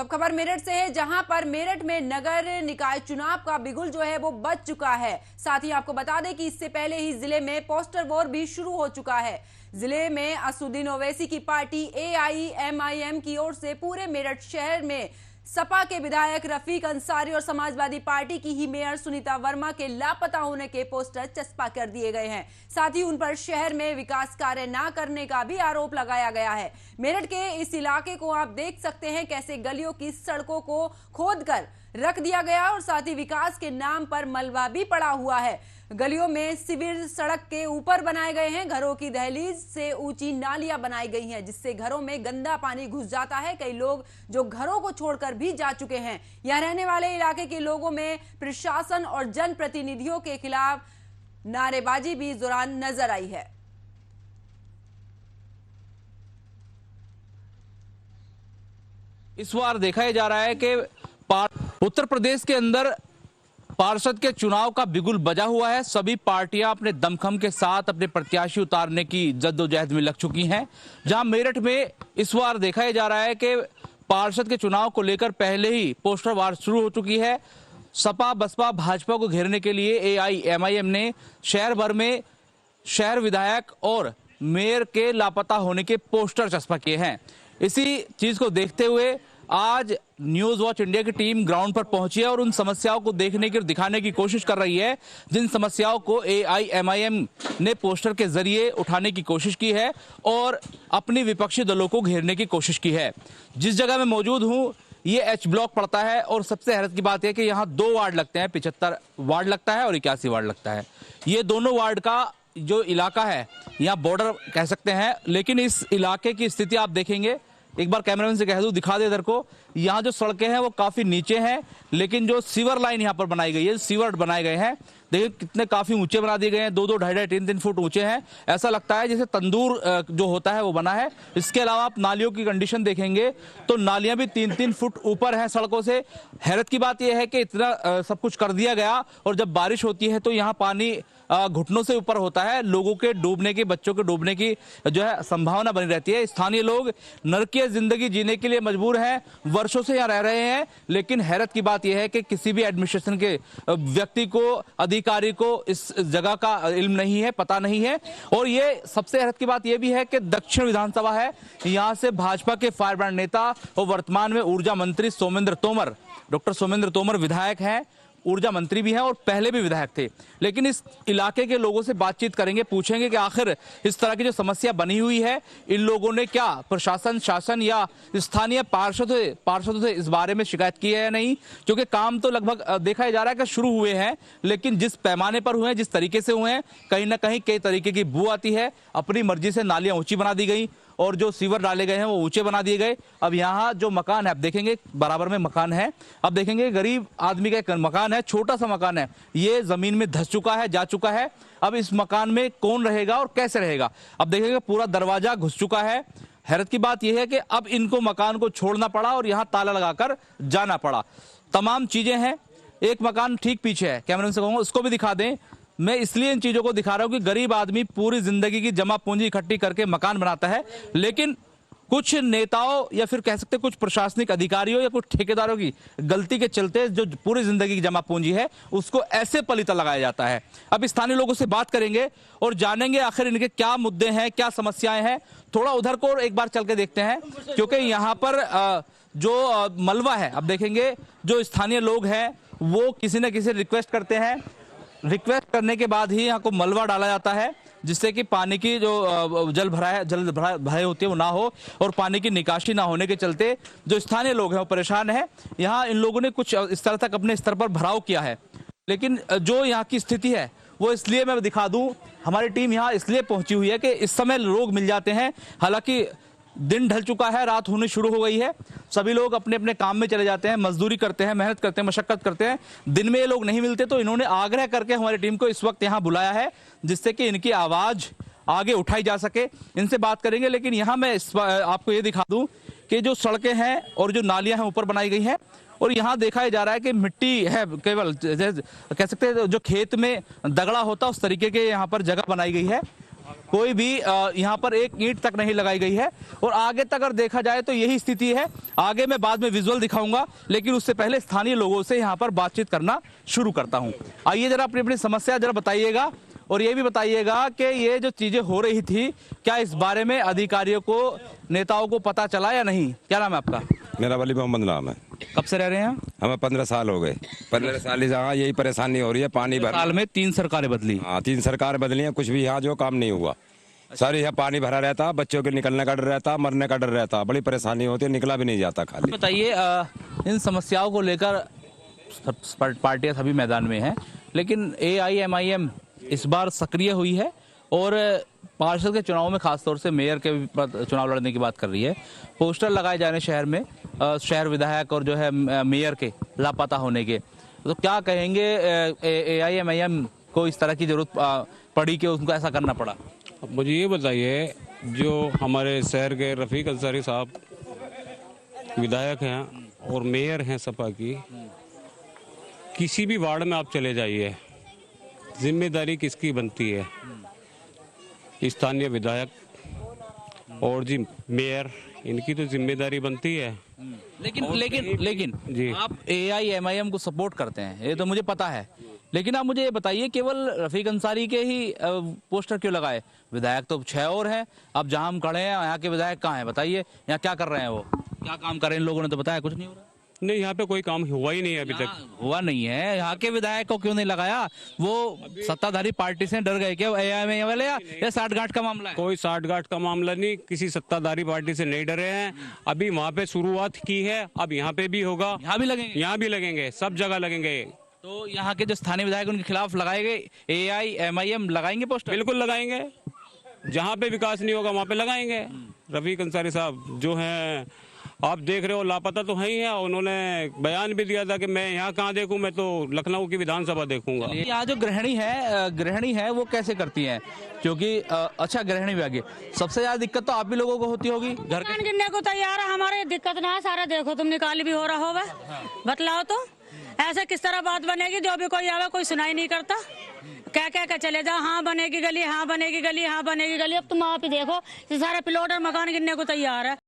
तो अब खबर मेरठ से है, जहां पर मेरठ में नगर निकाय चुनाव का बिगुल जो है वो बज चुका है। साथ ही आपको बता दें कि इससे पहले ही जिले में पोस्टर वॉर भी शुरू हो चुका है। जिले में असदुद्दीन ओवैसी की पार्टी AIMIM की ओर से पूरे मेरठ शहर में सपा के विधायक रफीक अंसारी और समाजवादी पार्टी की ही मेयर सुनीता वर्मा के लापता होने के पोस्टर चस्पा कर दिए गए हैं। साथ ही उन पर शहर में विकास कार्य न करने का भी आरोप लगाया गया है। मेरठ के इस इलाके को आप देख सकते हैं कैसे गलियों की सड़कों को खोदकर रख दिया गया और साथ ही विकास के नाम पर मलबा भी पड़ा हुआ है। गलियों में शिविर सड़क के ऊपर बनाए गए हैं। घरों की दहलीज से ऊंची नालियां बनाई गई हैं, जिससे घरों में गंदा पानी घुस जाता है। कई लोग जो घरों को छोड़कर भी जा चुके हैं। यहां रहने वाले इलाके के लोगों में प्रशासन और जनप्रतिनिधियों के खिलाफ नारेबाजी भी इस दौरान नजर आई है। इस बार देखा जा रहा है कि उत्तर प्रदेश के अंदर पार्षद के चुनाव का बिगुल बजा हुआ है। सभी पार्टियां अपने दमखम के साथ अपने प्रत्याशी उतारने की जद्दोजहद में लग चुकी हैं। जहां मेरठ में इस बार देखा जा रहा है कि पार्षद के चुनाव को लेकर पहले ही पोस्टर वार शुरू हो चुकी है। सपा बसपा भाजपा को घेरने के लिए AIMIM ने शहर भर में शहर विधायक और मेयर के लापता होने के पोस्टर चस्पा किए हैं। इसी चीज को देखते हुए आज न्यूज वॉच इंडिया की टीम ग्राउंड पर पहुंची है और उन समस्याओं को देखने की और दिखाने की कोशिश कर रही है, जिन समस्याओं को AIMIM ने पोस्टर के जरिए उठाने की कोशिश की है और अपनी विपक्षी दलों को घेरने की कोशिश की है। जिस जगह मैं मौजूद हूं ये H ब्लॉक पड़ता है और सबसे हैरत की बात है कि यहाँ 2 वार्ड लगते हैं, 75 वार्ड लगता है और 81 वार्ड लगता है। ये दोनों वार्ड का जो इलाका है यहाँ बॉर्डर कह सकते हैं, लेकिन इस इलाके की स्थिति आप देखेंगे, एक बार कैमरामैन से कह दूं दिखा दे इधर को। यहाँ जो सड़कें हैं वो काफी नीचे हैं, लेकिन जो सीवर लाइन यहाँ पर बनाई गई है, सीवर बनाए गए हैं, देखिए कितने काफी ऊंचे बना दिए गए हैं, 2-2, 2.5, 3-3 फुट ऊंचे हैं। ऐसा लगता है जैसे तंदूर जो होता है वो बना है। इसके अलावा आप नालियों की कंडीशन देखेंगे तो नालियां भी 3-3 फुट ऊपर हैं सड़कों से। हैरत की बात यह है कि इतना सब कुछ कर दिया गया और जब बारिश होती है तो यहाँ पानी घुटनों से ऊपर होता है। लोगों के डूबने की, बच्चों के डूबने की जो है संभावना बनी रहती है। स्थानीय लोग नरकीय जिंदगी जीने के लिए मजबूर हैं, वर्षों से यहाँ रह रहे हैं, लेकिन हैरत की बात यह है कि किसी भी एडमिनिस्ट्रेशन के व्यक्ति को, अधिकारी को इस जगह का इल्म नहीं है, पता नहीं है। और ये सबसे हैरत की बात यह भी है कि दक्षिण विधानसभा है, यहाँ से भाजपा के फायर ब्रांड नेता और वर्तमान में ऊर्जा मंत्री सोमेंद्र तोमर, डॉक्टर सोमेंद्र तोमर विधायक हैं, ऊर्जा मंत्री भी हैं और पहले भी विधायक थे। लेकिन इस इलाके के लोगों से बातचीत करेंगे, पूछेंगे कि आखिर इस तरह की जो समस्या बनी हुई है, इन लोगों ने क्या प्रशासन, शासन या स्थानीय पार्षदों से इस बारे में शिकायत की है या नहीं। क्योंकि काम तो लगभग देखा जा रहा है कि शुरू हुए हैं, लेकिन जिस पैमाने पर हुए हैं, जिस तरीके से हुए हैं, कहीं ना कहीं कई तरीके की बू आती है। अपनी मर्जी से नालियां ऊंची बना दी गई और जो सीवर डाले गए हैं वो ऊंचे बना दिए गए। अब यहाँ जो मकान है आप देखेंगे, बराबर में मकान है, अब देखेंगे गरीब आदमी का एक मकान है, छोटा सा मकान है, ये जमीन में धंस चुका है, जा चुका है। अब इस मकान में कौन रहेगा और कैसे रहेगा। अब देखेंगे पूरा दरवाजा घुस चुका है। हैरत की बात यह है कि अब इनको मकान को छोड़ना पड़ा और यहाँ ताला लगाकर जाना पड़ा। तमाम चीजें हैं। एक मकान ठीक पीछे है, कैमरे से कहूंगा उसको भी दिखा दें। मैं इसलिए इन चीजों को दिखा रहा हूं कि गरीब आदमी पूरी जिंदगी की जमा पूंजी इकट्ठी करके मकान बनाता है, लेकिन कुछ नेताओं या फिर कह सकते कुछ प्रशासनिक अधिकारियों या कुछ ठेकेदारों की गलती के चलते जो पूरी जिंदगी की जमा पूंजी है उसको ऐसे पलीता लगाया जाता है। अब स्थानीय लोगों से बात करेंगे और जानेंगे आखिर इनके क्या मुद्दे हैं, क्या समस्याएं हैं। थोड़ा उधर को एक बार चल के देखते हैं, क्योंकि यहाँ पर जो मलबा है, अब देखेंगे जो स्थानीय लोग हैं वो किसी न किसी रिक्वेस्ट करते हैं। रिक्वेस्ट करने के बाद ही यहाँ को मलबा डाला जाता है, जिससे कि पानी की जो जल भराई होती है वो ना हो और पानी की निकासी ना होने के चलते जो स्थानीय लोग हैं वो परेशान हैं। यहाँ इन लोगों ने कुछ इस तरह तक अपने स्तर पर भराव किया है, लेकिन जो यहाँ की स्थिति है वो इसलिए मैं दिखा दूं, हमारी टीम यहाँ इसलिए पहुंची हुई है कि इस समय लोग मिल जाते हैं। हालांकि दिन ढल चुका है, रात होनी शुरू हो गई है, सभी लोग अपने अपने काम में चले जाते हैं, मजदूरी करते हैं, मेहनत करते हैं, मशक्कत करते हैं। दिन में ये लोग नहीं मिलते, तो इन्होंने आग्रह करके हमारी टीम को इस वक्त यहाँ बुलाया है, जिससे कि इनकी आवाज आगे उठाई जा सके। इनसे बात करेंगे, लेकिन यहाँ मैं आपको ये दिखा दूं कि जो सड़कें हैं और जो नालियां हैं ऊपर बनाई गई हैं, और यहाँ देखा जा रहा है कि मिट्टी है, केवल कह सकते हैं जो खेत में दगड़ा होता उस तरीके के यहाँ पर जगह बनाई गई है। कोई भी यहाँ पर एक ईंट तक नहीं लगाई गई है। और आगे तक अगर देखा जाए तो यही स्थिति है। आगे मैं बाद में विजुअल दिखाऊंगा, लेकिन उससे पहले स्थानीय लोगों से यहाँ पर बातचीत करना शुरू करता हूँ। आइए जरा अपनी अपनी समस्या जरा बताइएगा, और ये भी बताइएगा कि ये जो चीजें हो रही थी, क्या इस बारे में अधिकारियों को, नेताओं को पता चला या नहीं? क्या नाम है आपका? मेरा वली मोहम्मद नाम है। कब से रह रहे हैं? हमें 15 साल हो गए। 15 साल से यहाँ यही परेशानी हो रही है, पानी भर। साल में 3 सरकारें बदली। हाँ, 3 सरकार बदली है, कुछ भी यहाँ जो काम नहीं हुआ। सारे यहाँ पानी भरा रहता, बच्चों के निकलने का डर रहता, मरने का डर रहता, बड़ी परेशानी होती है, निकला भी नहीं जाता। खाली बताइए, इन समस्याओं को लेकर पार्टियां सभी मैदान में हैं, लेकिन AIMIM इस बार सक्रिय हुई है और पार्षद के चुनाव में खासतौर से मेयर के चुनाव लड़ने की बात कर रही है। पोस्टर लगाए जाने शहर में, शहर विधायक और जो है मेयर के लापता होने के, तो क्या कहेंगे AIMIM को इस तरह की जरूरत पड़ी कि उनको ऐसा करना पड़ा? अब मुझे ये बताइए, जो हमारे शहर के रफीक अंसारी साहब विधायक हैं और मेयर हैं सपा की, किसी भी वार्ड में आप चले जाइए, जिम्मेदारी किसकी बनती है? स्थानीय विधायक और जी मेयर, इनकी तो जिम्मेदारी बनती है। लेकिन जी, आप AIMIM को सपोर्ट करते हैं, ये तो मुझे पता है, लेकिन आप मुझे ये बताइए, केवल रफीक अंसारी के ही पोस्टर क्यों लगाए? विधायक तो 6 और हैं। अब जहां हम खड़े हैं, यहाँ के विधायक कहाँ हैं बताइए? यहाँ क्या कर रहे हैं? वो क्या काम कर रहे हैं? इन लोगों ने तो बताया कुछ नहीं हो रहा। नहीं, यहाँ पे कोई काम हुआ ही नहीं है अभी तक। हुआ नहीं है। यहाँ के विधायक को क्यों नहीं लगाया? वो सत्ताधारी पार्टी से डर गए क्या AIMIM वाले, या साठगांठ का मामला है? कोई साठगांठ का मामला नहीं, किसी सत्ताधारी पार्टी से नहीं डरे हैं। अभी वहाँ पे शुरुआत की है, अब यहाँ पे भी होगा। यहाँ भी लगेंगे? यहाँ भी लगेंगे, सब जगह लगेंगे। तो यहाँ के जो स्थानीय विधायक उनके खिलाफ लगाए गए, AIMIM लगाएंगे पोस्टर? बिल्कुल लगाएंगे, जहाँ पे विकास नहीं होगा वहाँ पे लगाएंगे। रफीक अंसारी साहब जो हैं, आप देख रहे हो, लापता तो है ही है। उन्होंने बयान भी दिया था कि मैं यहाँ कहाँ देखूं, मैं तो लखनऊ की विधानसभा देखूंगा। यहाँ जो गृहिणी है वो कैसे करती हैं? क्योंकि अच्छा, गृहिणी भी आगे सबसे ज्यादा दिक्कत तो आप भी लोगों को होती होगी। घर के गिनने को तैयार है, हमारे दिक्कत ना है, सारा देखो तुम, निकाली भी हो रहा होगा। बतलाओ तो ऐसा किस तरह बात बनेगी? जो भी कोई आवे कोई सुनाई नहीं करता, कह चले जाओ हाँ बनेगी गली, हाँ बनेगी गली, हाँ बनेगी गली। अब तुम आप ही देखो, सारे प्लॉट और मकान गिनने को तैयार है।